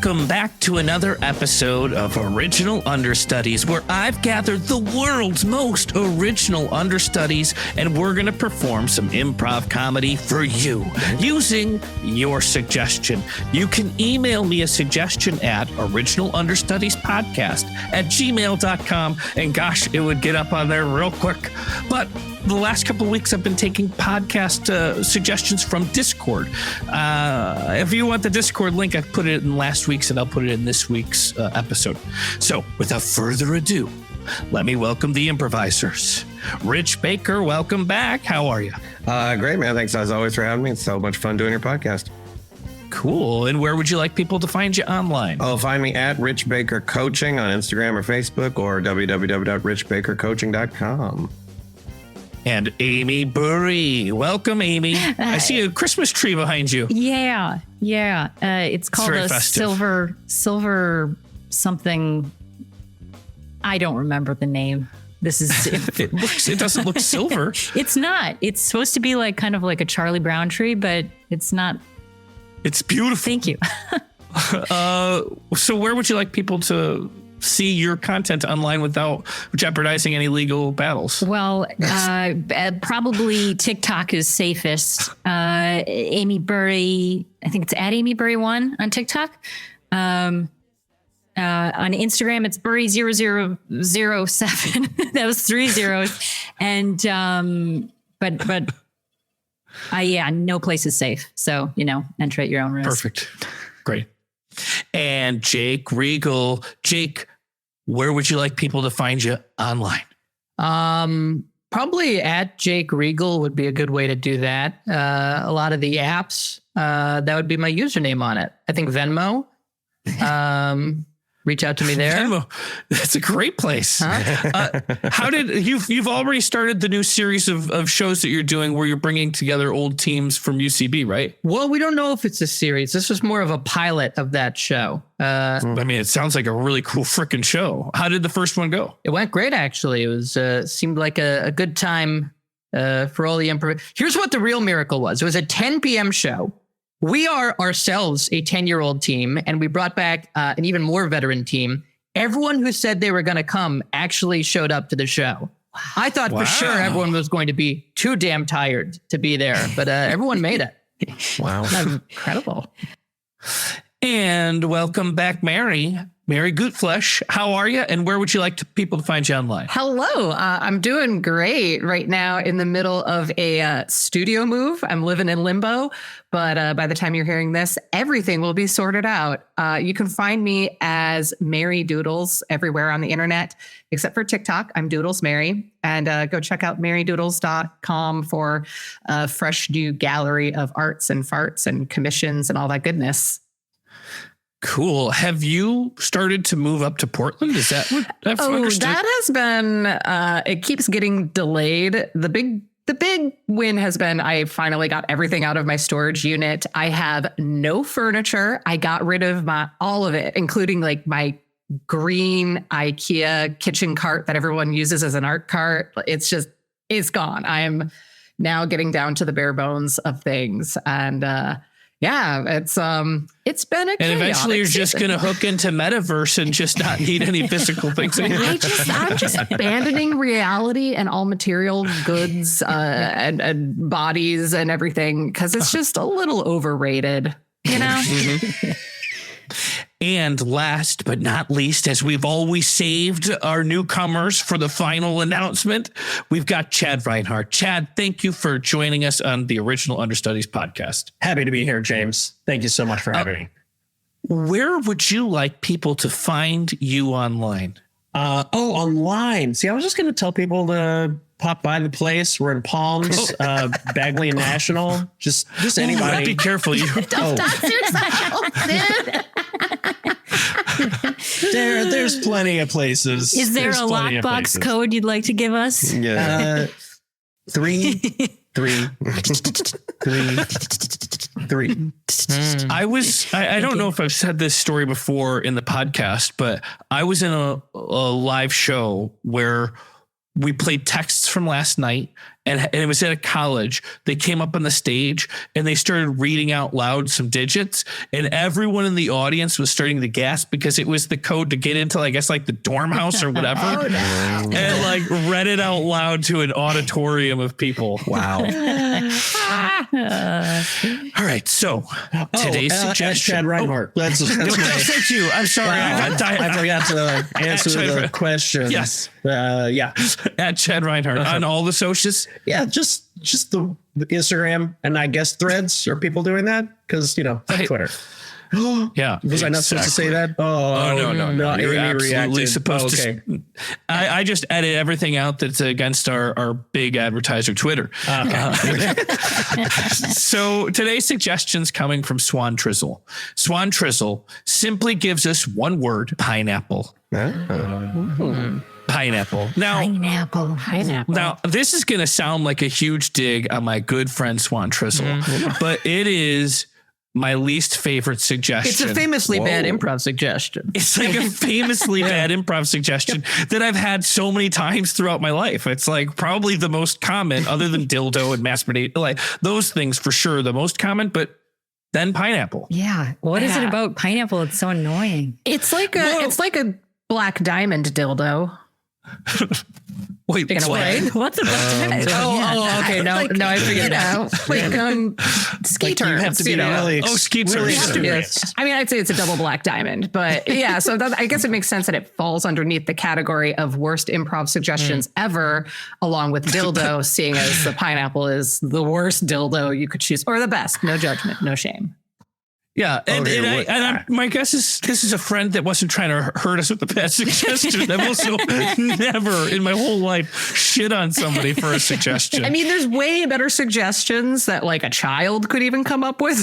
Welcome back to another episode of Original Understudies, where I've gathered the world's most original understudies, and we're going to perform some improv comedy for you using your suggestion. You can email me a suggestion at originalunderstudiespodcast@gmail.com, and gosh, it would get up on there real quick. But the last couple of weeks, I've been taking podcast suggestions from Discord. If you want the Discord link, I've put it in last week's and I'll put it in this week's episode. So without further ado, let me welcome the improvisers. Rich Baker, welcome back. How are you? Great, man. Thanks as always for having me. It's so much fun doing your podcast. Cool. And where would you like people to find you online? Oh, find me at Rich Baker Coaching on Instagram or Facebook, or www.richbakercoaching.com. And Amy Burry. Welcome, Amy. I see a Christmas tree behind you. Yeah. It's called a festive. silver something. I don't remember the name. This is it doesn't look silver. It's not. It's supposed to be like kind of like a Charlie Brown tree, but it's not. It's beautiful. Thank you. So where would you like people to see your content online without jeopardizing any legal battles? Well, probably TikTok is safest. Amy Burry, I think it's at Amy Burry 1 on TikTok. On Instagram, it's Burry0007. That was 3 zeros. And but no place is safe. So, enter at your own risk. Perfect. Great. And Jake Regal. Jake, where would you like people to find you online? Probably at Jake Regal would be a good way to do that. A lot of the apps, that would be my username on it. I think Venmo. Reach out to me there. Venmo. That's a great place. Huh? How did you've already started the new series of shows that you're doing where you're bringing together old teams from UCB, right? Well, we don't know if it's a series. This was more of a pilot of that show. I mean, it sounds like a really cool freaking show. How did the first one go? It went great, actually. It was seemed like a good time for all the improv. Here's what the real miracle was. It was a 10 p.m. show. We are ourselves a 10-year-old team, and we brought back an even more veteran team. Everyone who said they were going to come actually showed up to the show. I thought for sure everyone was going to be too damn tired to be there, but everyone made it. Wow. Incredible. And welcome back, Mary. Mary Gootflesh, how are you? And where would you like people to find you online? Hello. I'm doing great right now in the middle of a studio move. I'm living in limbo, but by the time you're hearing this, everything will be sorted out. You can find me as Mary Doodles everywhere on the internet, except for TikTok. I'm Doodles Mary. And go check out marydoodles.com for a fresh new gallery of arts and farts and commissions and all that goodness. Cool. Have you started to move up to Portland? Is that what I've understood? That has been, it keeps getting delayed. The big win has been I finally got everything out of my storage unit. I have no furniture. I got rid of all of it, including like my green IKEA kitchen cart that everyone uses as an art cart. It's gone. I am now getting down to the bare bones of things. And, it's been a and eventually you're just going to hook into metaverse and just not need any physical things anymore. I'm just abandoning reality and all material goods and bodies and everything because it's just a little overrated, And last but not least, as we've always saved our newcomers for the final announcement, we've got Chad Reinhardt. Chad, thank you for joining us on the Original Understudies podcast. Happy to be here, James. Thank you so much for having me. Where would you like people to find you online? Online. See, I was just going to tell people to pop by the place. We're in Palms, Bagley National. Just anybody. Be careful. Don't dude. There's plenty of places. Is there a lockbox code you'd like to give us? Yeah. 3 3 3 3. I don't know if I've said this story before in the podcast, but I was in a live show where we played texts from last night, and it was at a college. They came up on the stage and they started reading out loud some digits, and everyone in the audience was starting to gasp because it was the code to get into, I guess, like the dorm house or whatever. Oh, no. And like read it out loud to an auditorium of people. Wow. All right. So today's suggestion. Chad Reinhardt. That's Thank you. I'm sorry. I forgot to answer the question. Yes. Yeah. At Chad Reinhardt on all the socials. Yeah. Just the Instagram and I guess Threads. Are people doing that? Because, Twitter. Yeah. Was I not supposed to say that? Oh, no. You're absolutely reacted. supposed to. I just edit everything out that's against our big advertiser Twitter. So today's suggestion's coming from Swantrizzle. Swantrizzle simply gives us one word: pineapple. Pineapple. Now, this is going to sound like a huge dig on my good friend Swantrizzle, but it is my least favorite suggestion. It's a famously bad improv suggestion. It's like a famously bad improv suggestion that I've had so many times throughout my life. It's like probably the most common, other than dildo and masturbate, like those things for sure, the most common, but then pineapple. Yeah. What is it about pineapple? It's so annoying. It's like a black diamond dildo. Wait, explain. What's a black diamond? Okay. No, I figured it out. Ski terms. You have to be really ski terms. Yes. I mean, I'd say it's a double black diamond, but yeah. So I guess it makes sense that it falls underneath the category of worst improv suggestions ever, along with dildo, seeing as the pineapple is the worst dildo you could choose, or the best. No judgment, no shame. Yeah, my guess is this is a friend that wasn't trying to hurt us with the bad suggestion. I've also never in my whole life shit on somebody for a suggestion. I mean, there's way better suggestions that like a child could even come up with.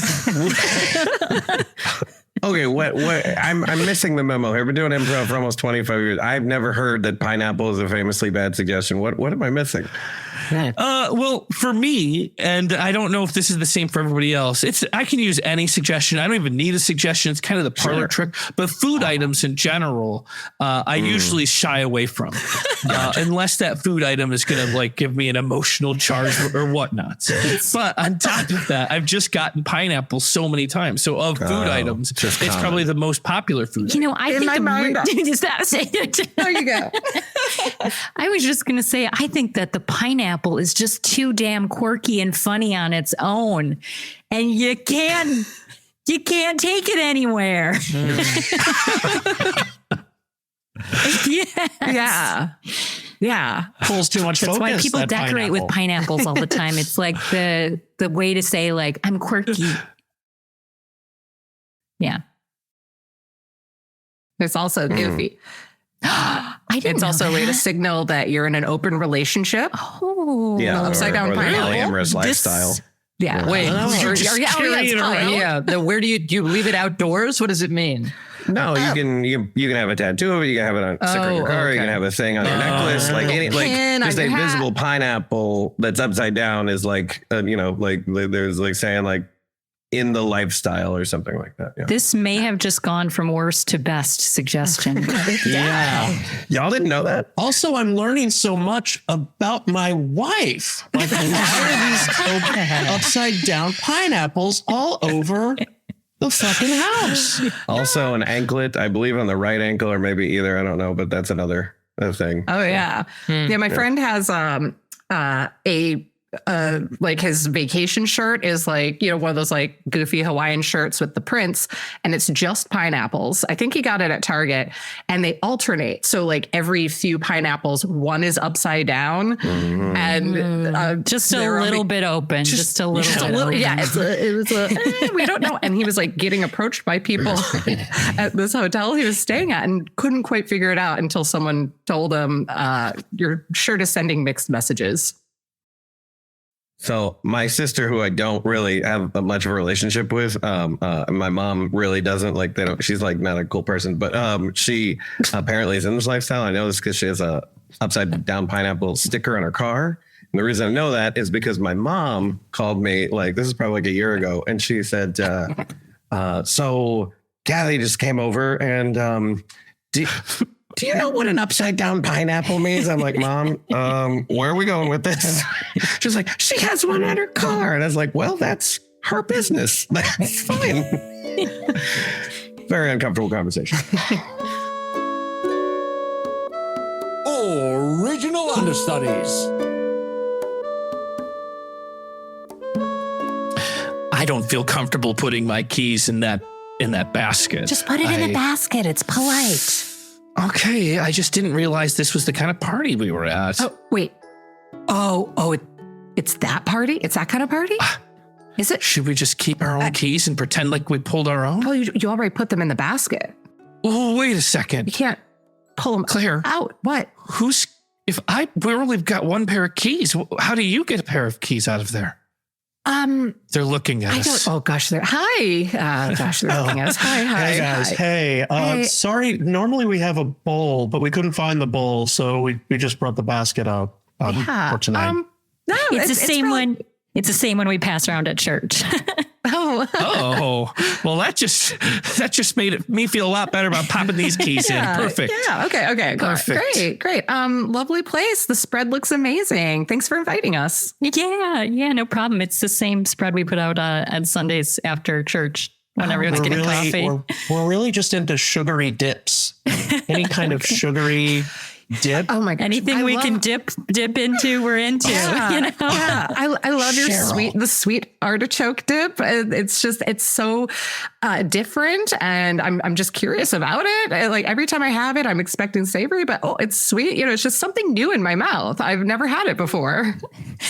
Okay, what? I'm missing the memo here. I've been doing improv for almost 25 years. I've never heard that pineapple is a famously bad suggestion. What am I missing? Well, for me, and I don't know if this is the same for everybody else, I can use any suggestion. I don't even need a suggestion. It's kind of the parlor trick. But food items in general, I usually shy away from, unless that food item is going to like give me an emotional charge or whatnot. But on top of that, I've just gotten pineapple so many times. So of food items, it's probably the most popular food. I think my mind. There you go. I was just going to say, I think that the pineapple is just too damn quirky and funny on its own, and you can't take it anywhere. Yeah. Pulls too much That's focus. why people decorate with pineapples all the time. It's like the way to say like I'm quirky. Yeah. It's also goofy. It's also a way to signal that you're in an open relationship. Oh, Yeah, upside down or the pineapple. polyamorous lifestyle. Yeah. Wait, Yeah. Where do you leave it outdoors? What does it mean? No, you can have a tattoo of it. You can have it on sticker on your car. You can have a thing on your necklace. Like just a visible pineapple that's upside down is like there's like saying like in the lifestyle or something like that. Yeah. This may have just gone from worst to best suggestion. Yeah. Y'all didn't know that? Also, I'm learning so much about my wife. Like, why are these upside down pineapples all over the fucking house? Also, an anklet, I believe, on the right ankle, or maybe either. I don't know, but that's another thing. Oh yeah, yeah. My friend has like his vacation shirt is like, one of those like goofy Hawaiian shirts with the prints, and it's just pineapples. I think he got it at Target, and they alternate. So like every few pineapples, one is upside down and just a little bit open. Just a little bit open. Yeah, we don't know. And he was like getting approached by people at this hotel he was staying at and couldn't quite figure it out until someone told him, your shirt is sending mixed messages. So my sister, who I don't really have much of a relationship with, my mom really doesn't like. She's like not a cool person, but she apparently is in this lifestyle. I know this because she has a upside down pineapple sticker on her car. And the reason I know that is because my mom called me like this is probably like a year ago, and she said, "So Kathy just came over and do you know what an upside down pineapple means? I'm like, Mom, where are we going with this? She's like, she has one at her car. And I was like, well, that's her business. That's fine. Very uncomfortable conversation. Original Understudies. I don't feel comfortable putting my keys in that basket. Just put it in the basket. It's polite. Okay, I just didn't realize this was the kind of party we were at. Oh, wait. It's that party? It's that kind of party? Is it? Should we just keep our own keys and pretend like we pulled our own? Oh, you already put them in the basket. Oh, wait a second. You can't pull them Claire. out. What? We only got one pair of keys. How do you get a pair of keys out of there? They're looking at us. Oh gosh, they're hi. Gosh, they're looking at us. Hi. Hey guys, hi. hey. Sorry, normally we have a bowl, but we couldn't find the bowl, so we just brought the basket out for tonight. No, It's the same one. It's the same one we pass around at church. Oh, well, that just made me feel a lot better about popping these keys in. Perfect. Yeah. Okay. Perfect. Great. Lovely place. The spread looks amazing. Thanks for inviting us. Yeah, no problem. It's the same spread we put out on Sundays after church when everyone's getting coffee. We're really just into sugary dips. Any kind of sugary dip. Oh my gosh. Anything we can dip into, we're into. Yeah, you know? yeah. I love your sweet artichoke dip. It's so different, and I'm just curious about it. Like every time I have it, I'm expecting savory, but it's sweet. It's just something new in my mouth. I've never had it before.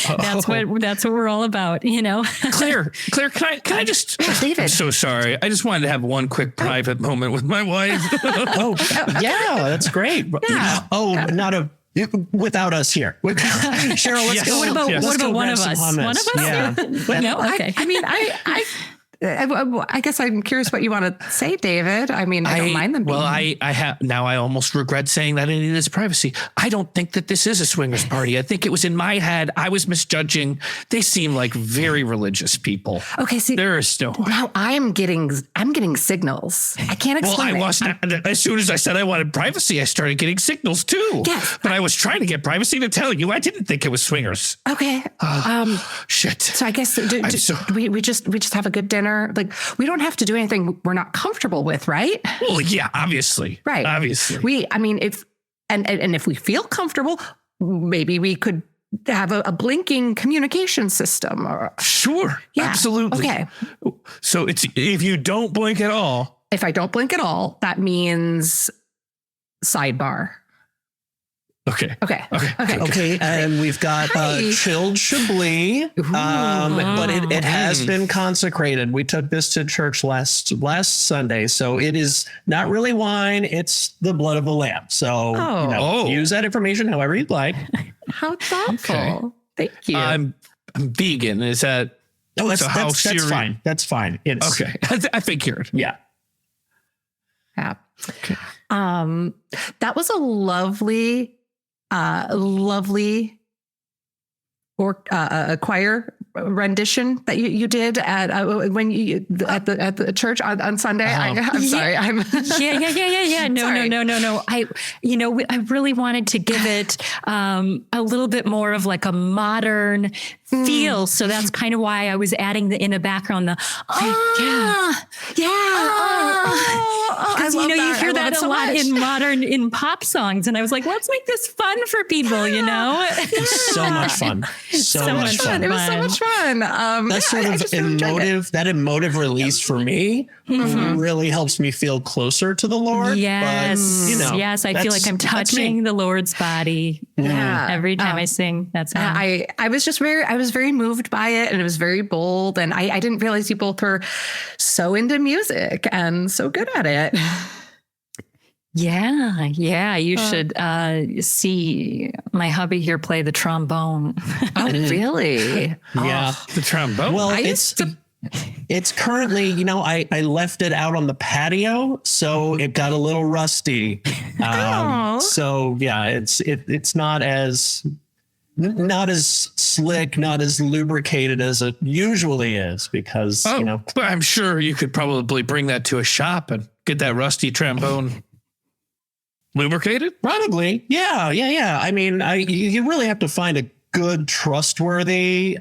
That's what we're all about. Claire, can I just? David. I'm so sorry. I just wanted to have one quick private moment with my wife. Yeah, that's great. Yeah. Without us here. Cheryl, let's go. What about one of us? Hummus. One of us? Yeah. No? Okay. I guess I'm curious what you want to say, David. I mean, I don't mind them being. Well, I almost regret saying that any of this privacy. I don't think that this is a swingers party. I think it was in my head. I was misjudging. They seem like very religious people. Okay, see, there is no way. Now I'm getting signals. I can't explain. Well, as soon as I said I wanted privacy, I started getting signals too. Yes, but I was trying to get privacy to tell you I didn't think it was swingers. Okay. Shit. So I guess we just have a good dinner. Like we don't have to do anything we're not comfortable with, right? Well, yeah, obviously. Right. Obviously. If we feel comfortable, maybe we could have a blinking communication system. Sure. Yeah. Absolutely. Okay. So if you don't blink at all. If I don't blink at all, that means sidebar. Okay. And we've got chilled Chablis, but it has been consecrated. We took this to church last Sunday, so it is not really wine; it's the blood of the lamb. So use that information however you'd like. How thoughtful! Okay. Thank you. I'm vegan. Is that? No, that's fine. That's fine. It's okay. I figured. Yeah. Yeah. Okay. That was a lovely choir rendition that you did at the church on Sunday. I'm sorry. Yeah. No. I really wanted to give it a little bit more of like a modern feel. So that's kind of why I was adding in the background because you hear that a lot in pop songs, and I was like, let's make this fun for people. So much fun. So much fun. It was so much fun. That sort of emotive release for me really helps me feel closer to the Lord. Yes, but, yes, I feel like I'm touching the Lord's body. Yeah, every time I sing. That's I was very moved by it, and it was very bold, and I didn't realize you both were so into music and so good at it. Yeah. You should see my hubby here play the trombone. Oh, really? Yeah, the trombone. Well, it's currently, I left it out on the patio, so it got a little rusty. So yeah, it's not as slick, not as lubricated as it usually is because, But I'm sure you could probably bring that to a shop and get that rusty trombone Lubricated? Probably. Yeah. I mean, you really have to find a good, trustworthy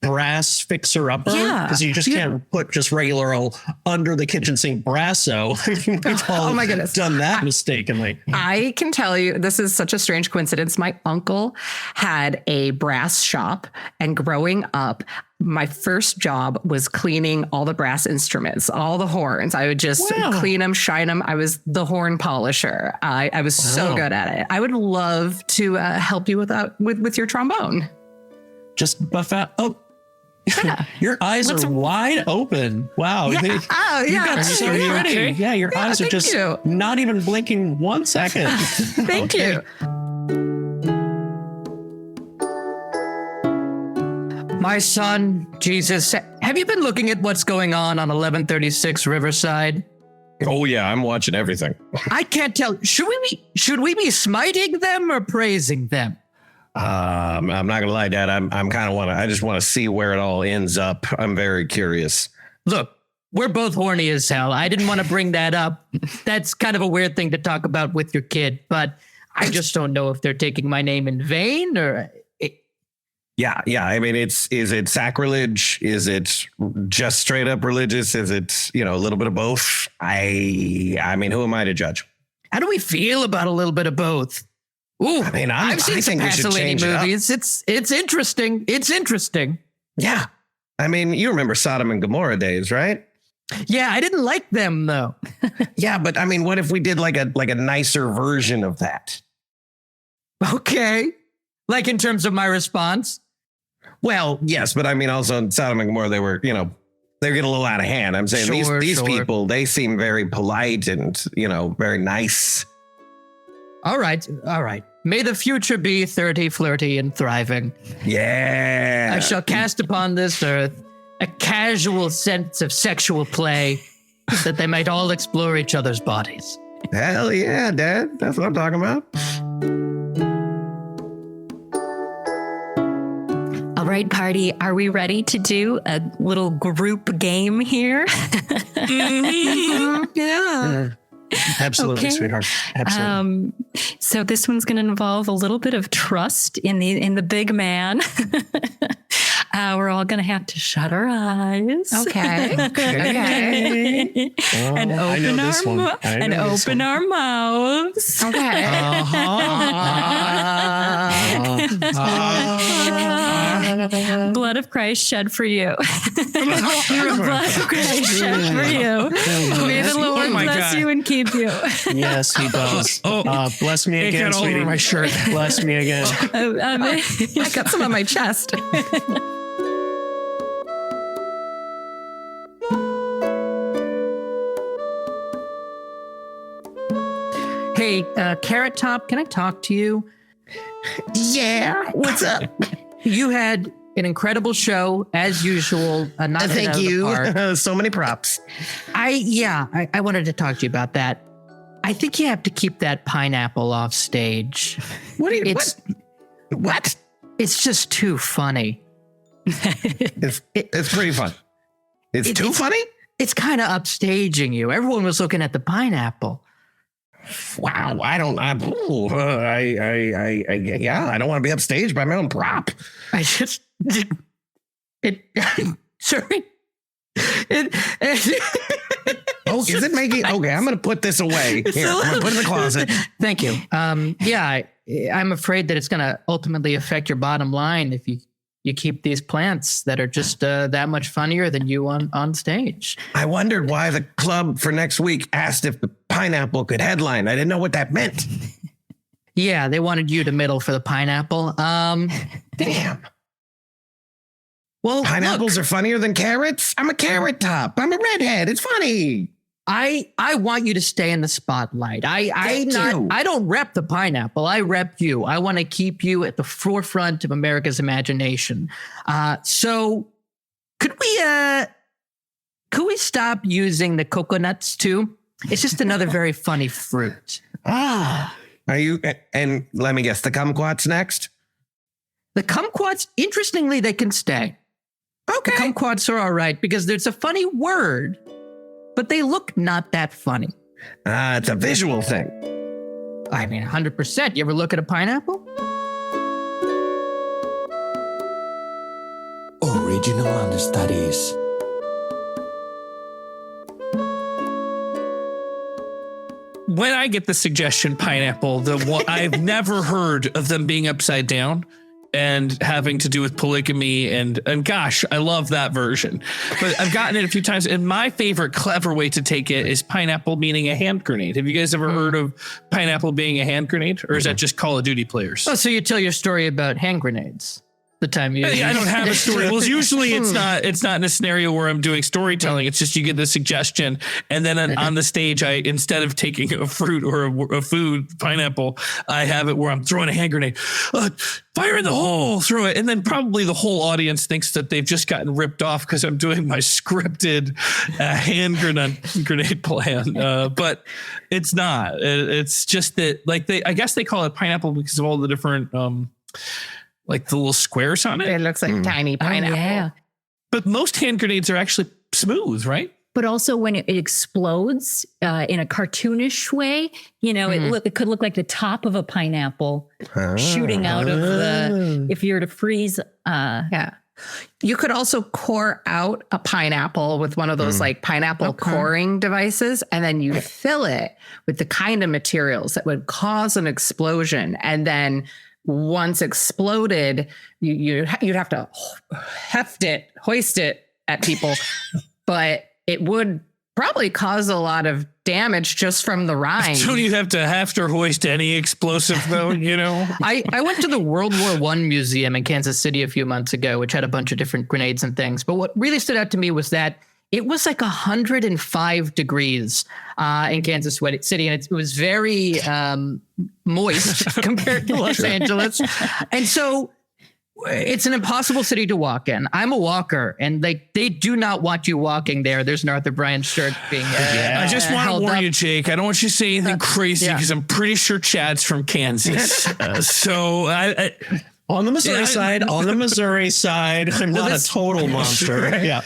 brass fixer-upper. Yeah. Because you just can't put just regular old under the kitchen sink Brasso. We've all my goodness. done that mistakenly. I can tell you, this is such a strange coincidence. My uncle had a brass shop, and growing up, my first job was cleaning all the brass instruments, all the horns. I would just clean them, shine them. I was the horn polisher. I was so good at it. I would love to help you with your trombone. Just buff out. Oh, your eyes are wide open. Wow. Yeah. You got so pretty. Yeah, your eyes are just not even blinking 1 second. Thank you. My son, Jesus, have you been looking at what's going on 1136 Riverside? Oh yeah, I'm watching everything. I can't tell. Should we be smiting them or praising them? I'm not gonna lie, Dad. I just want to see where it all ends up. I'm very curious. Look, we're both horny as hell. I didn't want to bring that up. That's kind of a weird thing to talk about with your kid, but I just don't know if they're taking my name in vain or. Yeah. I mean, is it sacrilege? Is it just straight up religious? Is it, a little bit of both? I mean, who am I to judge? How do we feel about a little bit of both? Ooh, I mean, I've seen some Pasolini movies. It's interesting. It's interesting. Yeah. I mean, you remember Sodom and Gomorrah days, right? Yeah, I didn't like them though. Yeah, but I mean, what if we did like a nicer version of that? Okay. Like in terms of my response? Well, yes, but I mean, also in Sodom and Gomorrah, they were, they're getting a little out of hand. I'm saying these people, they seem very polite and, very nice. All right. May the future be 30, flirty, and thriving. Yeah. I shall cast upon this earth a casual sense of sexual play that they might all explore each other's bodies. Hell yeah, Dad. That's what I'm talking about. All right, party. Are we ready to do a little group game here? Yeah. Absolutely, Okay. sweetheart. Absolutely. So this one's going to involve a little bit of trust in the big man. We're all going to have to shut our eyes. Okay. And open our mouths. Okay. Blood of Christ shed for you. Blood of Christ shed for you. May the Lord bless you and keep you. Yes, he does. Bless me again, got all sweetie. over my shirt. Bless me again. I got some on my chest. Hey, Carrot Top, can I talk to you? Yeah. What's up? You had an incredible show, as usual. Not Thank you. So many props. I wanted to talk to you about that. I think you have to keep that pineapple off stage. What? What? It's just too funny. It's pretty fun. It's too funny? It's kind of upstaging you. Everyone was looking at the pineapple. Wow. I don't want to be upstaged by my own prop. I just sorry. Oh, is it making? Okay, I'm going to put this away. Here, I'm going to put it in the closet. Thank you. I'm afraid that it's going to ultimately affect your bottom line if you keep these plants that are just that much funnier than you on stage. I wondered why the club for next week asked if the pineapple could headline. I didn't know what that meant. Yeah, they wanted you to middle for the pineapple. Damn. Well, Pineapples are funnier than carrots? I'm a carrot top. I'm a redhead. It's funny. I want you to stay in the spotlight. I don't rep the pineapple. I rep you. I want to keep you at the forefront of America's imagination. So could we stop using the coconuts too? It's just another very funny fruit. Are you? And let me guess, the kumquats next? The kumquats, interestingly, they can stay. Okay. The kumquats are all right because there's a funny word, but they look not that funny. It's a visual thing. I mean, 100%. You ever look at a pineapple? Original Understudies. When I get the suggestion pineapple, I've never heard of them being upside down and having to do with polygamy and gosh, I love that version. But I've gotten it a few times, and my favorite clever way to take it is pineapple meaning a hand grenade. Have you guys ever heard of pineapple being a hand grenade, or is that just Call of Duty players? Oh, so you tell your story about hand grenades. The time you I don't have a story. Well, usually it's not in a scenario where I'm doing storytelling. It's just you get the suggestion, and then on the stage, I instead of taking a fruit or a food, pineapple, I have it where I'm throwing a hand grenade. Fire in the hole, throw it, and then probably the whole audience thinks that they've just gotten ripped off because I'm doing my scripted hand grenade plan. But it's not. It's just that I guess they call it pineapple because of all the different. Like the little squares on it. It looks like tiny pineapple. Yeah. But most hand grenades are actually smooth, right? But also when it explodes in a cartoonish way, it could look like the top of a pineapple shooting out of if you were to freeze. Yeah. You could also core out a pineapple with one of those like pineapple coring devices, and then you fill it with the kind of materials that would cause an explosion. And then once exploded, you'd have to hoist it at people, but it would probably cause a lot of damage just from the rind. Don't you have to hoist any explosive though, I went to the World War I Museum in Kansas City a few months ago, which had a bunch of different grenades and things. But what really stood out to me was that it was like 105 degrees in Kansas City, and it was very moist compared to Los Angeles. And so it's an impossible city to walk in. I'm a walker, and they do not want you walking there. There's an Arthur Bryant shirt being I just want to warn you, Jake. I don't want you to say anything crazy because I'm pretty sure Chad's from Kansas. So on the Missouri side, I'm not a total monster. Yeah.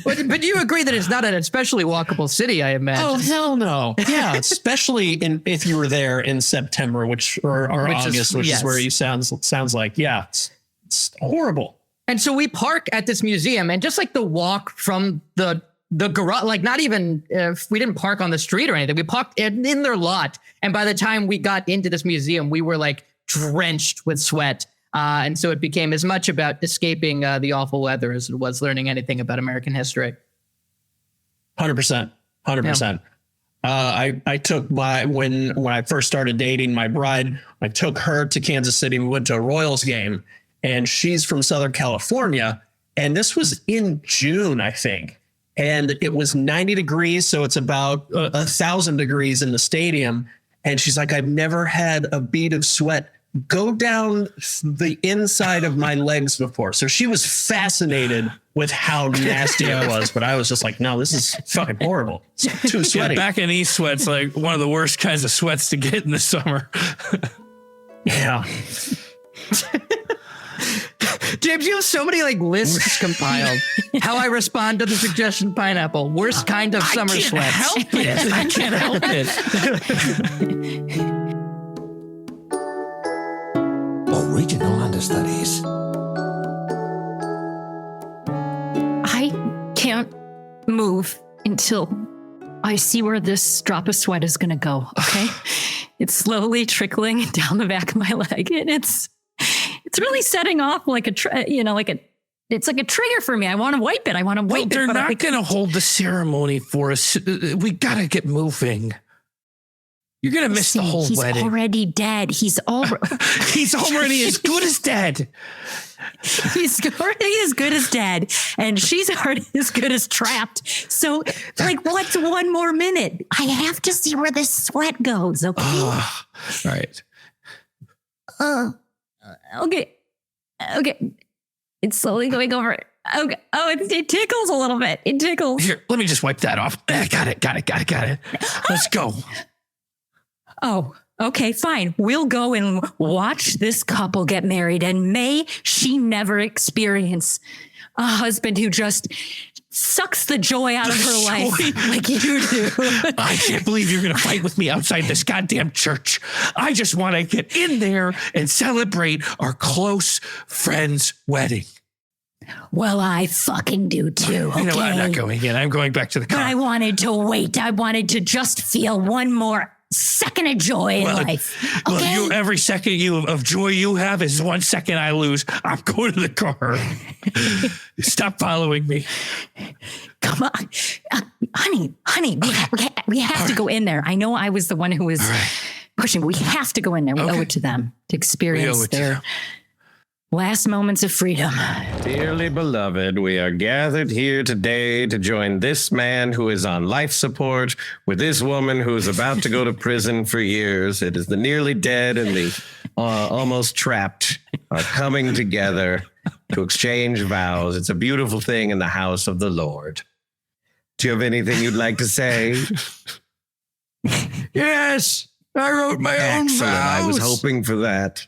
But you agree that it's not an especially walkable city, I imagine. Oh, hell no. Yeah, especially if you were there in September, or August, which is where you sounds like. Yeah, it's horrible. And so we park at this museum, and just like the walk from the garage, like not even if we didn't park on the street or anything, we parked in their lot. And by the time we got into this museum, we were like drenched with sweat. And so it became as much about escaping the awful weather as it was learning anything about American history. 100%. I took when I first started dating my bride, I took her to Kansas City. We went to a Royals game, and she's from Southern California. And this was in June, I think. And it was 90 degrees. So it's about 1,000 degrees in the stadium. And she's like, I've never had a bead of sweat go down the inside of my legs before. So she was fascinated with how nasty it was, but I was just like, no, this is fucking horrible. It's too sweaty. Back in East sweat's like one of the worst kinds of sweats to get in the summer. Yeah. James, you have so many lists compiled. How I respond to the suggestion pineapple. Worst kind of summer sweats. I can't help it. Original Understudies. I can't move until I see where this drop of sweat is going to go. Okay. It's slowly trickling down the back of my leg, and it's really setting off like it's like a trigger for me. I want to wipe it. Well, they're not going to hold the ceremony for us. We got to get moving. You're going to miss the whole wedding. He's already dead. He's already as good as dead. He's already as good as dead. And she's already as good as trapped. So, what's one more minute? I have to see where this sweat goes, okay? All right. Okay. It's slowly going over. Okay. Oh, it tickles a little bit. It tickles. Here, let me just wipe that off. Got it. Let's go. Oh, Okay, fine. We'll go and watch this couple get married, and may she never experience a husband who just sucks the joy out of her life like you do. I can't believe you're going to fight with me outside this goddamn church. I just want to get in there and celebrate our close friend's wedding. Well, I fucking do too. Okay? You know what? I'm not going in. I'm going back to the car. But I wanted to wait. I wanted to just feel one more second of joy in life. Okay? Well, every second of joy you have is 1 second I lose. I'm going to the car. Stop following me. Come on. Honey, we have to go in there. I know I was the one who was pushing. We have to go in there. We owe it to them to experience their last moments of freedom. Dearly beloved, we are gathered here today to join this man who is on life support with this woman who is about to go to prison for years. It is the nearly dead and the almost trapped are coming together to exchange vows. It's a beautiful thing in the house of the Lord. Do you have anything you'd like to say? Yes, I wrote my own vows. I was hoping for that.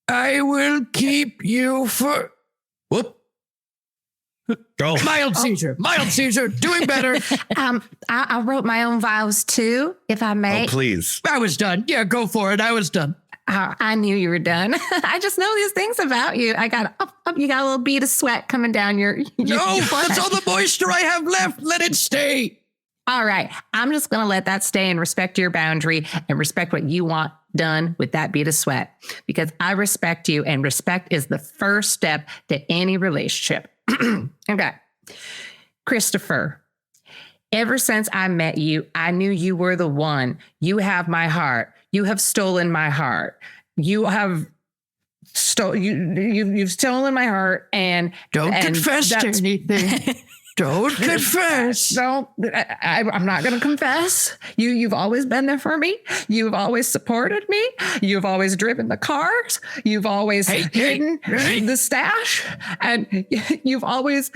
I will keep you for... Whoop. Go. Mild seizure, doing better. I wrote my own vows too, if I may. Oh, please. I was done. Yeah, go for it. I was done. I knew you were done. I just know these things about you. You got a little bead of sweat coming down your No, that's all the moisture I have left. Let it stay. All right. I'm just going to let that stay and respect your boundary and respect what you want done with that bead of sweat, because I respect you, and respect is the first step to any relationship. Okay. Christopher, ever since I met you, I knew you were the one. You have my heart. You have stolen my heart. You've stolen my heart, and Don't confess to anything. Don't confess. No, I'm not going to confess. You've always been there for me. You've always supported me. You've always driven the cars. You've always hidden the stash. And you've always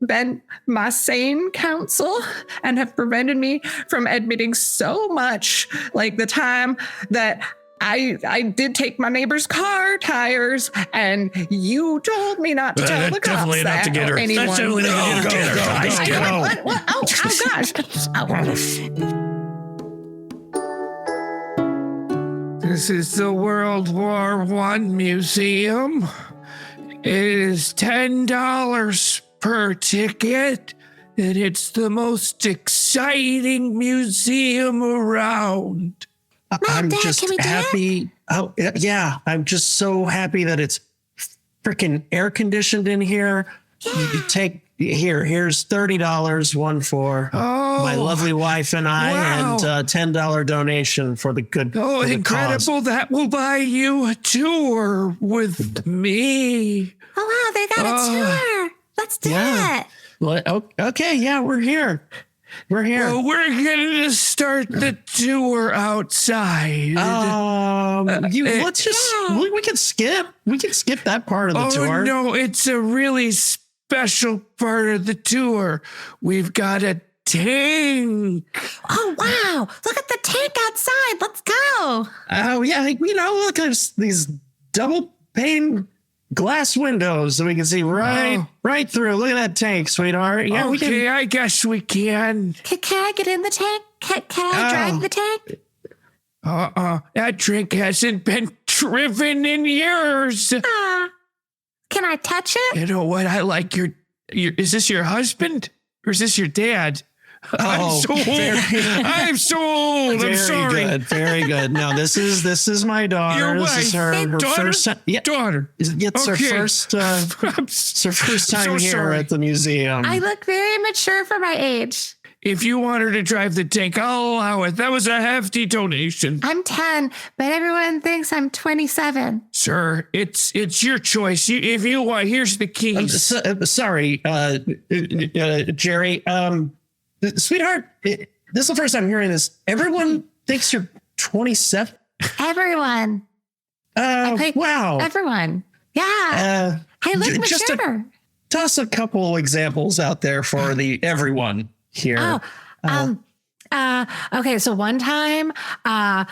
been my sane counsel and have prevented me from admitting so much, like the time that I did take my neighbor's car tires, and you told me not to tell the cops definitely that not to get her. anyone. That's definitely not to get her. What? Oh gosh. This is the World War I Museum. It is $10 per ticket, and it's the most exciting museum around. I'm just happy. Oh, yeah. I'm just so happy that it's freaking air conditioned in here. You take here's $30, one for my lovely wife and I, and $10 donation for the good. Oh, incredible. Cause. That will buy you a tour with me. Oh, wow. They got a tour. Let's do it. Well, okay. Yeah, we're here. We're here. Well, we're going to start the tour outside. Let's just, we can skip. We can skip that part of the tour. No, it's a really special part of the tour. We've got a tank. Oh, wow. Look at the tank outside. Let's go. Oh, yeah. Look at these double pane glass windows so we can see right through. Look at that tank, sweetheart. Yeah, okay, I guess we can. Can I get in the tank? Can I drive the tank? That tank hasn't been driven in years. Can I touch it? You know what? I like your is this your husband or is this your dad? I'm so old. I'm so old. I'm sorry. Good, very good. No, this is my daughter. Your this wife. is her Daughter? first time. Yeah, daughter. It's her first. It's her first time here at the museum. I look very mature for my age. If you want her to drive the tank, I'll allow it. That was a hefty donation. I'm 10, but everyone thinks I'm 27. Sir, it's your choice. If you want, here's the keys. Sorry, Jerry. Sweetheart, this is the first time hearing this. Everyone thinks you're 27. Everyone. Wow. Everyone. Yeah. I look mature. Toss a couple examples out there for the everyone here. Okay, so one time I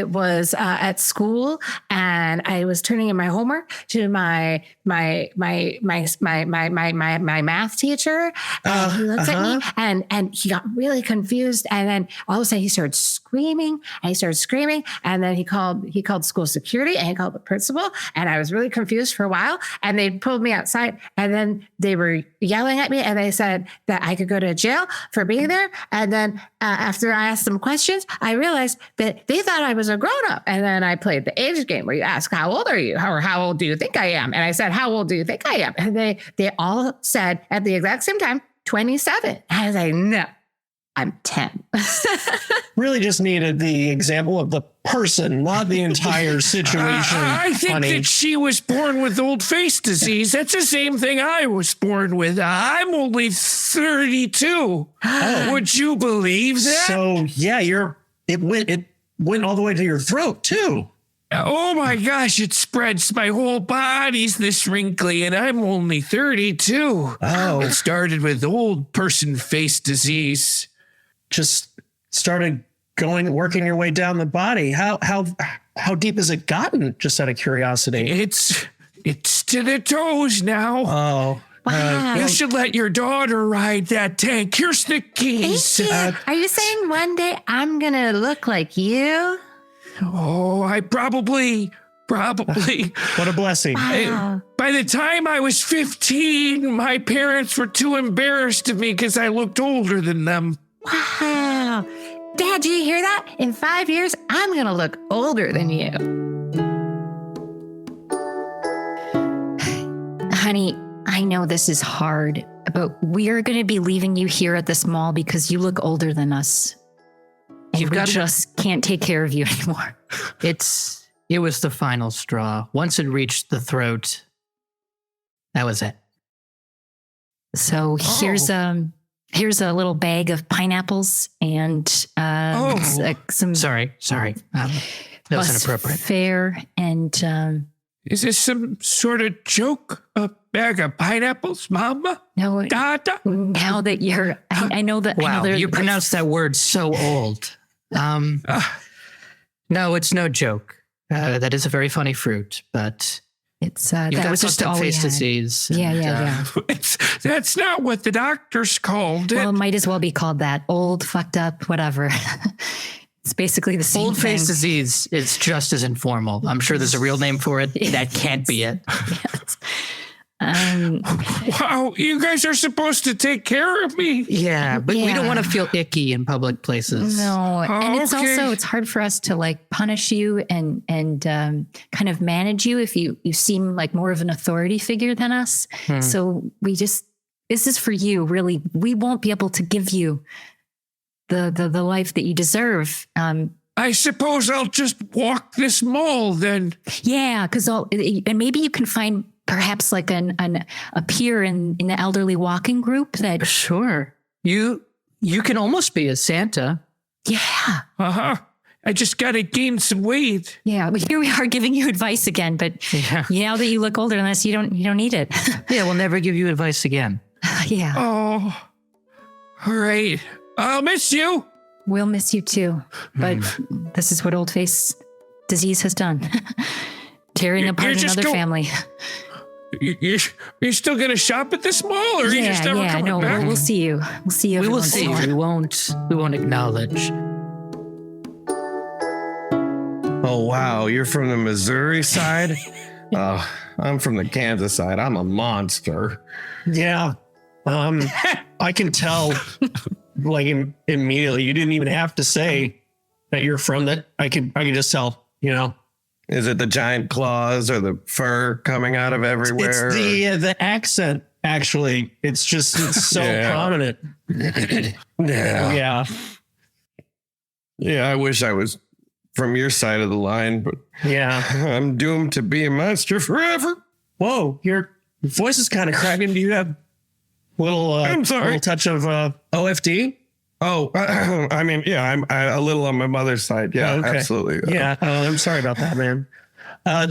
was at school and I was turning in my homework to my math teacher, and he looks at me and he got really confused, and then all of a sudden he started screaming and then he called school security and he called the principal, and I was really confused for a while, and they pulled me outside, and then they were yelling at me and they said that I could go to jail for being there. And then after I asked them questions, I realized that they thought I was a grown up. And then I played the age game where you ask, how old are you? Or how old do you think I am? And I said, how old do you think I am? And they all said at the exact same time, 27. I was like, no, I'm 10. Really just needed the example of the person, not the entire situation. I think that she was born with old face disease. That's the same thing I was born with. I'm only 32. Would you believe that? So yeah, it went all the way to your throat too. Oh my gosh, it spreads. My whole body's this wrinkly, and I'm only 32. Oh. It started with old person face disease. Just started working your way down the body. How deep has it gotten? Just out of curiosity. It's to the toes now. Oh, wow. You should let your daughter ride that tank. Here's the keys. Are you saying one day I'm going to look like you? Oh, I probably. what a blessing. Wow. By the time I was 15, my parents were too embarrassed of me because I looked older than them. Wow. Dad, do you hear that? In 5 years, I'm going to look older than you. Honey, I know this is hard, but we are going to be leaving you here at this mall because you look older than us. And we just can't take care of you anymore. It was the final straw. Once it reached the throat, that was it. So here's a little bag of pineapples and some. Sorry. That was inappropriate. Fare and. Is this some sort of joke? A bag of pineapples, Mama? No. Dada? Now that you're, I know that. Wow, I know you pronounced that word so old. No, it's no joke. That is a very funny fruit, but it's you've that got was just all we face had. disease. Yeah. That's not what the doctors called it. Well, it might as well be called that. Old, fucked up, whatever. It's basically the same Old face thing. disease is just as informal. I'm sure there's a real name for it. That can't be it. Yes. Wow, you guys are supposed to take care of me. Yeah, but we don't Yeah. want to feel icky in public places. No, and it's Okay. also, it's hard for us to like punish you and kind of manage you if you seem like more of an authority figure than us. So this is for you, really. We won't be able to give you the life that you deserve. I suppose I'll just walk this mall then. Yeah, because and maybe you can find perhaps like a peer in the elderly walking group that. Sure. You can almost be a Santa. Yeah. Uh-huh. I just got to gain some weight. Yeah. But here we are giving you advice again, but now that you look older than us, you don't need it. Yeah, we'll never give you advice again. Yeah. Oh, all right. I'll miss you. We'll miss you too. But this is what old face disease has done. Tearing apart another family. You're still going to shop at this mall, or are you just never coming back? We'll see you. We'll see you. We will every once see. in a while. We won't acknowledge. Oh, wow. You're from the Missouri side? I'm from the Kansas side. I'm a monster. Yeah. I can tell like immediately. You didn't even have to say that you're from that. I can just tell, Is it the giant claws or the fur coming out of everywhere? It's the accent, actually. It's so prominent. Yeah. Yeah. I wish I was from your side of the line, but Yeah. I'm doomed to be a monster forever. Whoa, your voice is kind of cracking. Do you have I'm sorry. little touch of OFD? Oh, I mean, yeah, I'm a little on my mother's side. Yeah, Oh, okay. absolutely. Yeah, I'm sorry about that, man.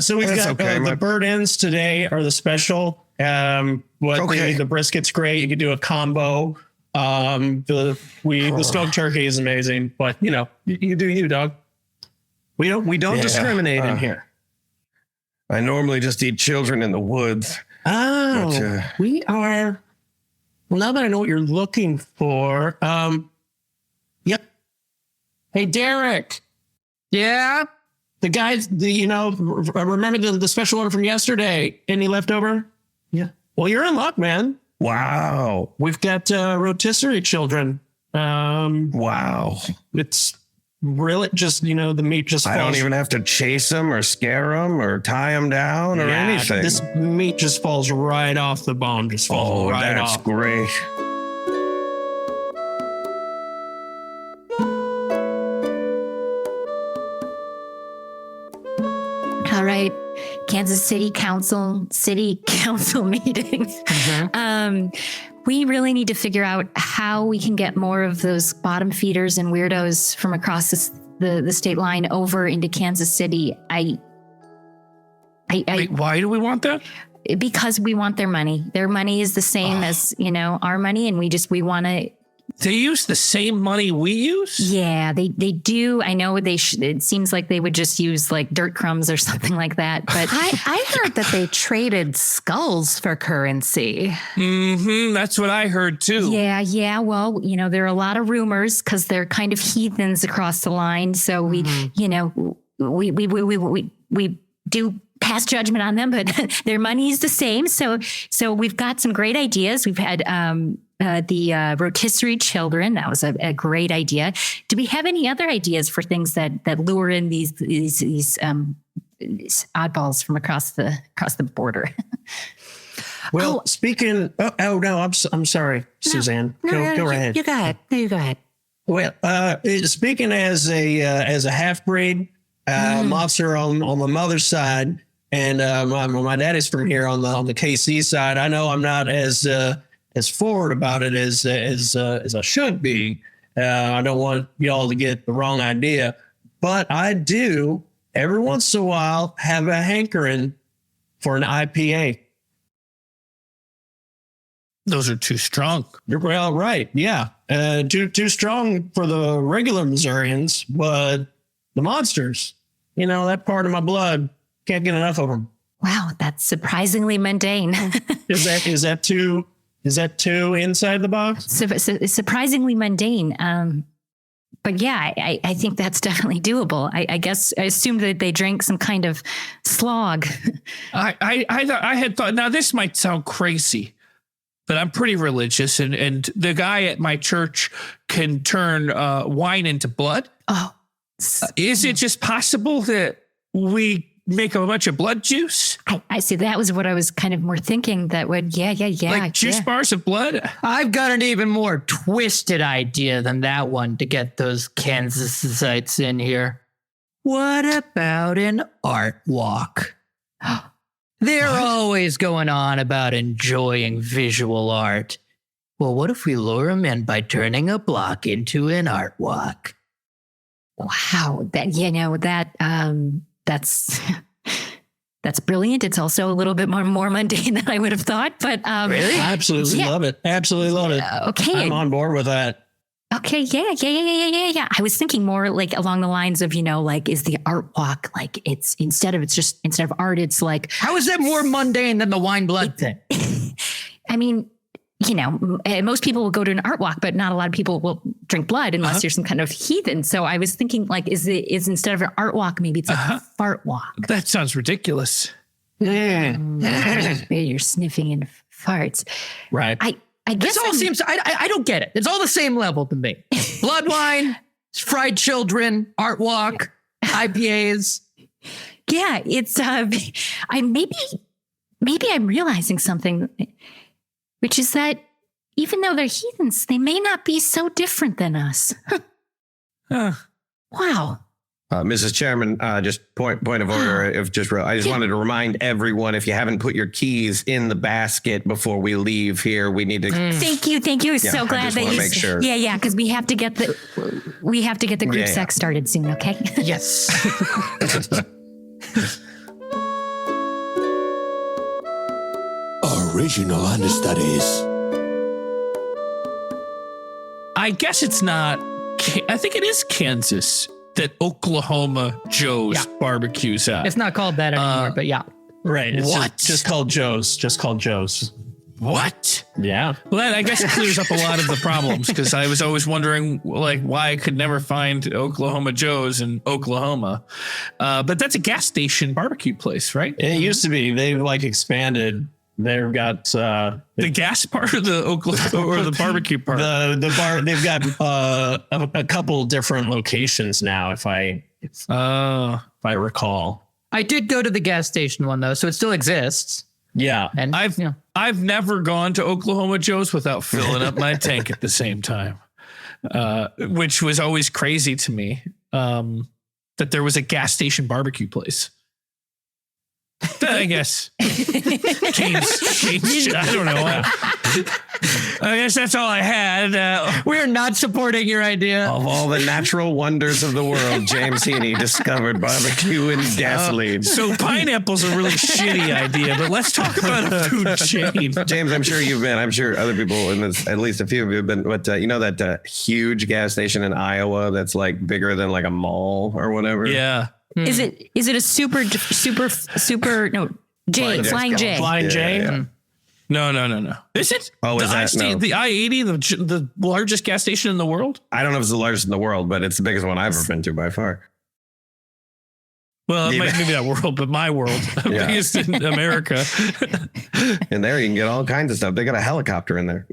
So we've That's got okay, the bird ends today are the special. The brisket's great. You could do a combo. The smoked turkey is amazing, but you do you, dog. We don't discriminate in here. I normally just eat children in the woods. Oh, we are. Well, now that I know what you're looking for, yep. Hey, Derek. Yeah. The guys, remember the special order from yesterday? Any leftover? Yeah. Well, you're in luck, man. Wow. We've got rotisserie children. Wow. It's really just, the meat just falls. I don't even have to chase them or scare them or tie them down or anything. This meat just falls right off the bone. Just falls right off. That's great. All right. Kansas City Council meeting. We really need to figure out how we can get more of those bottom feeders and weirdos from across the state line over into Kansas City. Wait, why do we want that? Because we want their money. Their money is the same as, our money. And we want to. They use the same money we use? Yeah, they do. I know it seems like they would just use like dirt crumbs or something like that. But I heard that they traded skulls for currency. Mm-hmm. That's what I heard too. Yeah. Well, there are a lot of rumors because they're kind of heathens across the line. So we do pass judgment on them, but their money is the same. So we've got some great ideas. We've had the rotisserie children. That was a great idea. Do we have any other ideas for things that lure in these oddballs from across the border? Well, speaking. Oh no, I'm sorry, Suzanne. Go ahead. You go ahead. No, you go ahead. Well, speaking as a half breed monster on the mother's side, and my daddy's from here on the KC side. I know I'm not as forward about it as I should be. I don't want y'all to get the wrong idea, but I do every once in a while have a hankering for an IPA. Those are too strong. Well, right, yeah, too strong for the regular Missourians, but the monsters, that part of my blood can't get enough of them. Wow, that's surprisingly mundane. Is that too inside the box? Surprisingly mundane. But yeah, I think that's definitely doable. I guess I assumed that they drank some kind of slog. I had thought, now this might sound crazy, but I'm pretty religious, and the guy at my church can turn wine into blood. Oh. Is it just possible that we make a bunch of blood juice? I see. That was what I was kind of more thinking. That would, yeah. Like juice bars of blood? I've got an even more twisted idea than that one to get those Kansasites in here. What about an art walk? They're always going on about enjoying visual art. Well, what if we lure them in by turning a block into an art walk? Wow, that's brilliant. It's also a little bit more mundane than I would have thought, but really, I absolutely love it. Absolutely love it. Okay, I'm on board with that. Okay, yeah. I was thinking more like along the lines of, is the art walk like it's instead of art, it's like, how is that more mundane than the wine blood thing? I mean, most people will go to an art walk, but not a lot of people will drink blood unless you're some kind of heathen. So I was thinking, like, is instead of an art walk, maybe it's a fart walk. That sounds ridiculous. You're sniffing in farts, right? I guess this all seems. I don't get it. It's all the same level to me. Blood wine, fried children, art walk, IPAs. Yeah, it's. Maybe I'm realizing something. Which is that even though they're heathens, they may not be so different than us. Wow. Mrs. Chairman, just point of order. I just wanted to remind everyone, if you haven't put your keys in the basket before we leave here, we need to. Thank you. Yeah, so glad that you. Make sure. Yeah, because we have to get the group sex started soon. Okay. Yes. Original Understudies. I guess it's not. I think it is Kansas that Oklahoma Joe's barbecues at. It's not called that anymore, but yeah. Right. It's What? Just called Joe's. Just called Joe's. What? Yeah. Well, that I guess clears up a lot of the problems because I was always wondering like why I could never find Oklahoma Joe's in Oklahoma. But that's a gas station barbecue place, right? It used to be. They've like expanded. They've got The gas part of the Oklahoma or the barbecue part. the bar. They've got a couple different locations now. If I recall. I did go to the gas station one though, so it still exists. Yeah. And I've never gone to Oklahoma Joe's without filling up my tank at the same time, which was always crazy to me that there was a gas station barbecue place. I guess change. I don't know. I guess that's all I had. We're not supporting your idea. Of all the natural wonders of the world, James Heaney discovered barbecue and gasoline. So pineapple's a really shitty idea, but let's talk about a food chain. James, I'm sure you've been. I'm sure other people in this, at least a few of you have been. But you know that huge gas station in Iowa that's like bigger than like a mall or whatever. Yeah. Is it a super no Flying J? Flying J. Yeah. No. Is it? Oh, is that? No. The I-80, the largest gas station in the world? I don't know if it's the largest in the world, but it's the biggest one I've ever been to by far. Well, maybe not world, but my world. Yeah. Biggest in America. And there you can get all kinds of stuff. They got a helicopter in there.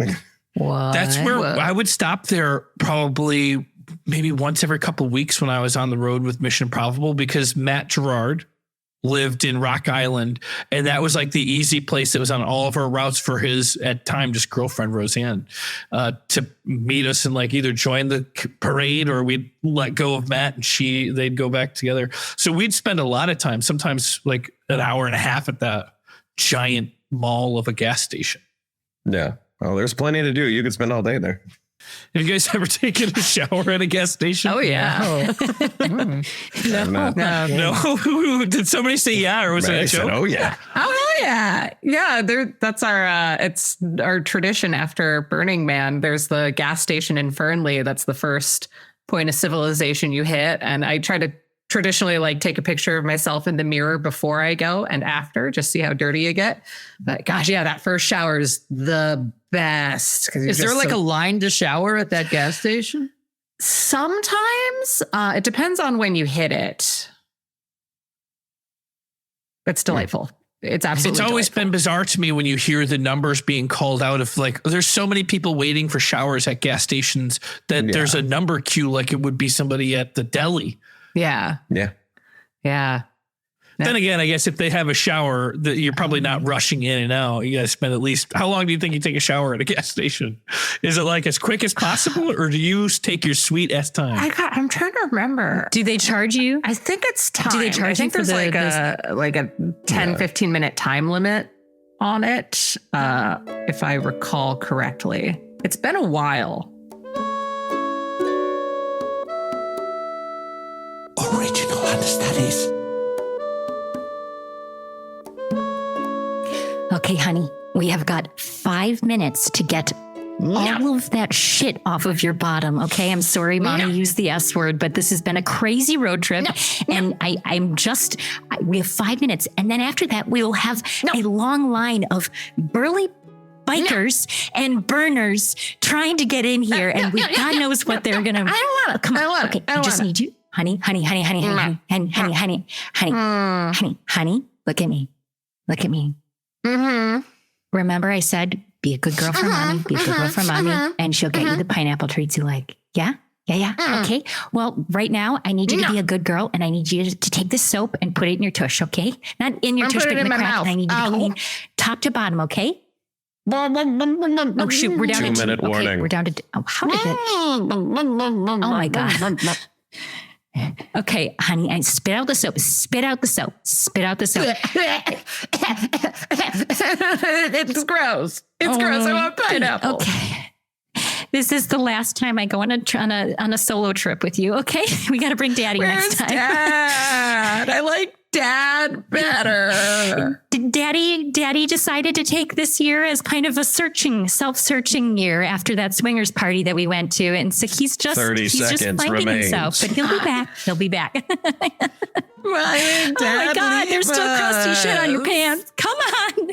What? That's where I would stop there probably maybe once every couple of weeks when I was on the road with Mission Improbable, because Matt Gerard lived in Rock Island, and that was like the easy place that was on all of our routes for his at time just girlfriend Roseanne to meet us and like either join the parade or we'd let go of Matt and they'd go back together. So we'd spend a lot of time, sometimes like an hour and a half at that giant mall of a gas station. Yeah. Oh, there's plenty to do. You could spend all day there. Have you guys ever taken a shower at a gas station? Oh yeah. No. Did somebody say yeah, or was it a joke? Oh yeah. Oh yeah. Yeah. That's our it's our tradition after Burning Man. There's the gas station in Fernley. That's the first point of civilization you hit. And I try to traditionally like take a picture of myself in the mirror before I go and after, just see how dirty you get. But gosh, yeah, that first shower is the best. Is there like a line to shower at that gas station? Sometimes it depends on when you hit it. It's delightful. It's absolutely It's always delightful. been bizarre to me when you hear the numbers being called out of like, there's so many people waiting for showers at gas stations that there's a number queue like it would be somebody at the deli. Yeah. Yeah. Yeah. Then again, I guess if they have a shower, that you're probably not rushing in and out. You got to spend at least, how long do you think you take a shower at a gas station? Is it like as quick as possible, or do you take your sweet ass time? I'm trying to remember. Do they charge you? I think it's time. Do they charge I think you for there's like a 10, 15 minute time limit on it, if I recall correctly. It's been a while. Original Understudies. Okay, honey, we have got 5 minutes to get all of that shit off of your bottom. Okay, I'm sorry, Mommy used the S word, but this has been a crazy road trip, and we have 5 minutes, and then after that we will have a long line of burly bikers and burners trying to get in here, and God knows what they're gonna. I don't want it. Come on, I don't want okay, it. I don't I just want need you, honey, look at me. Mm-hmm. Remember I said, be a good girl for mommy, be a good girl for mommy, and she'll get you the pineapple treats you like. Yeah? Okay. Well, right now I need you to be a good girl, and I need you to take this soap and put it in your tush, okay? Not in your tush, but in the crack. And I need you to clean top to bottom, okay? Oh shoot, we're down to 2 minute warning. Okay, we're down to how did it? Oh my God. Okay, honey, I spit out the soap. Spit out the soap. It's gross. It's gross. I want pineapple. Okay. This is the last time I go on a solo trip with you, okay? We got to bring Daddy Where's next time. Dad? I like Dad better. Did Daddy decided to take this year as kind of a self-searching year after that swingers party that we went to. And so he's just 30 seconds finding remains. himself, but he'll be back. He'll be back. Ryan, Oh my God, there's still crusty shit on your pants. pants. Come on.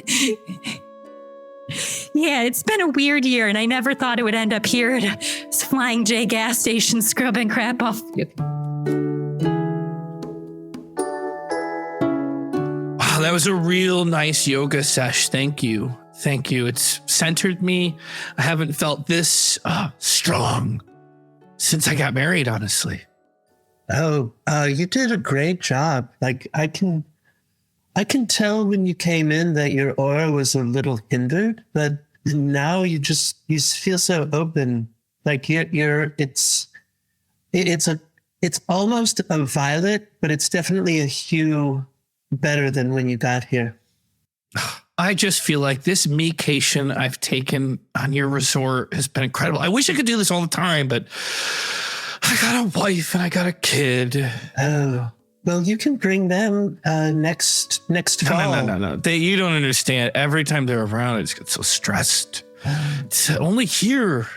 Yeah, it's been a weird year, and I never thought it would end up here at a Flying J gas station scrubbing crap off. Wow, that was a real nice yoga sesh. Thank you. Thank you. It's centered me. I haven't felt this strong since I got married, honestly. Oh, you did a great job. Like I can tell when you came in that your aura was a little hindered, but now you feel so open. Like it's almost a violet, but it's definitely a hue better than when you got here. I just feel like this me-cation I've taken on your resort has been incredible. I wish I could do this all the time, but I got a wife and I got a kid. Oh, well, you can bring them next fall. No. You don't understand. Every time they're around, I just get so stressed. It's only here.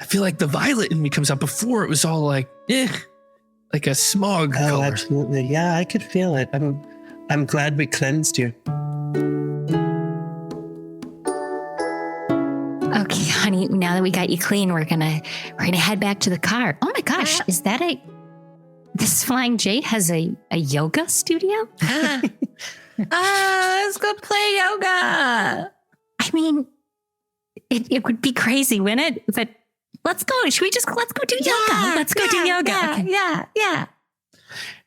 I feel like the violet in me comes out. Before it was all like a smog Oh, color. absolutely. Yeah, I could feel it. I'm glad we cleansed you. Okay, honey, now that we got you clean, we're gonna head back to the car. Oh my gosh, is that this Flying J has a yoga studio? Let's go play yoga. I mean, it would be crazy, wouldn't it? But let's go. Let's go do yoga. Let's go do yoga. Okay. Yeah.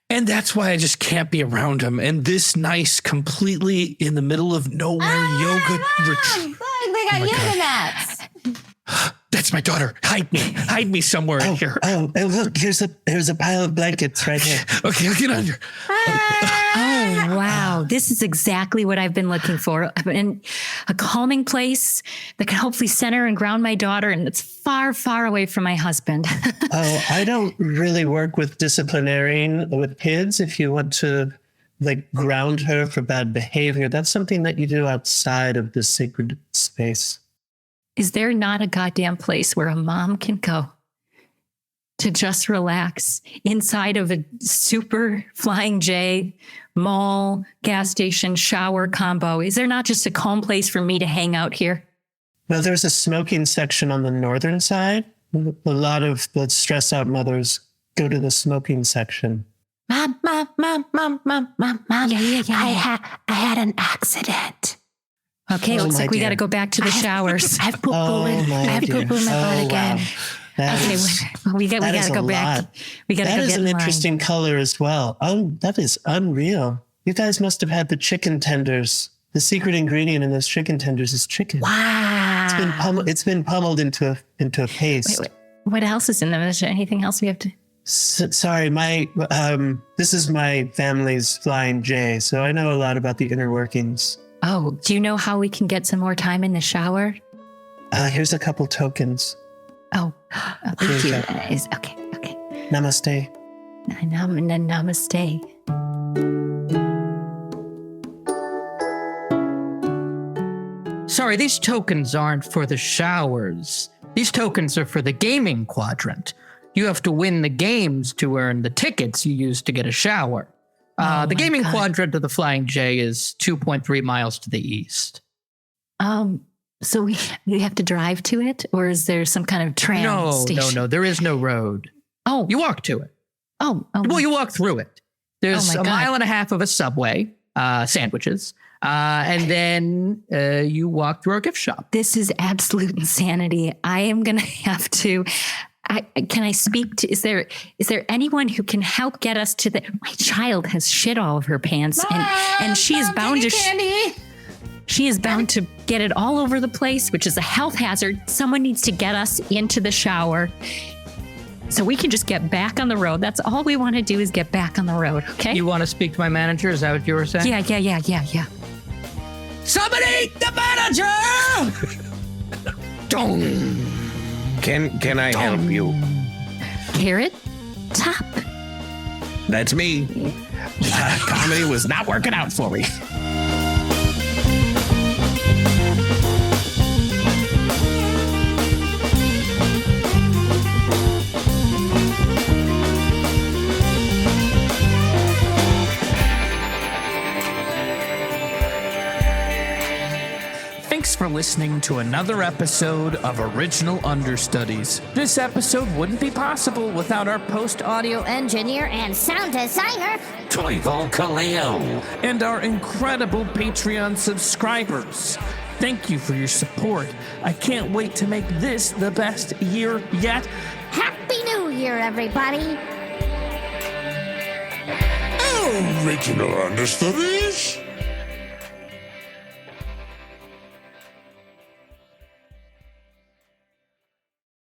And that's why I just can't be around him. And this nice, completely in the middle of nowhere yoga retreat. They got yoga mats. That's my daughter. Hide me somewhere in here. Oh, look, here's a pile of blankets right here. Okay, I'll get under. Oh, wow. This is exactly what I've been looking for. And a calming place that can hopefully center and ground my daughter. And it's far, far away from my husband. Oh, I don't really work with disciplinarian with kids. If you want to ground her for bad behavior, that's something that you do outside of the sacred space. Is there not a goddamn place where a mom can go to just relax inside of a super Flying J mall, gas station, shower combo? Is there not just a calm place for me to hang out here? Well, there's a smoking section on the northern side. A lot of the stressed out mothers go to the smoking section. Mom. Yeah. I had an accident. Okay, Oh, looks my like we dear. got to go back to the showers. I have poo-poo in my butt again. Okay, we got to go back. We got to That go is get an in line. interesting color as well. Oh, that is unreal. You guys must have had the chicken tenders. The secret ingredient in those chicken tenders is chicken. Wow. It's been pummeled into a paste. Wait, what else is in them? Is there anything else we have to? Sorry, this is my family's Flying J, so I know a lot about the inner workings. Oh, do you know how we can get some more time in the shower? Here's a couple tokens. Oh, thank you. Okay. Namaste. Namaste. Sorry, these tokens aren't for the showers. These tokens are for the gaming quadrant. You have to win the games to earn the tickets you use to get a shower. The gaming quadrant of the Flying J is 2.3 miles to the east. So we have to drive to it, or is there some kind of tram station? No. There is no road. Oh, You walk to it. well, You walk through it. There's Oh my a God. mile and a half of a subway, sandwiches, and then you walk through our gift shop. this is absolute insanity. I am gonna have to. Can I speak to? Is there anyone who can help get us to the? My child has shit all of her pants, and she is bound to. She is bound to get it all over the place, which is a health hazard. Someone needs to get us into the shower so we can just get back on the road. That's all we want to do is get back on the road. Okay? You want to speak to my manager? Is that what you were saying? Yeah. Somebody, the manager! Can I help you? Carrot Top. That's me. Comedy was not working out for me. Thanks for listening to another episode of Original Understudies. This episode wouldn't be possible without our Post-audio engineer and sound designer, Toivo Kallio. and our incredible Patreon subscribers. Thank you for your support. I can't wait to make this the best year yet. Happy New Year, everybody! Original Understudies?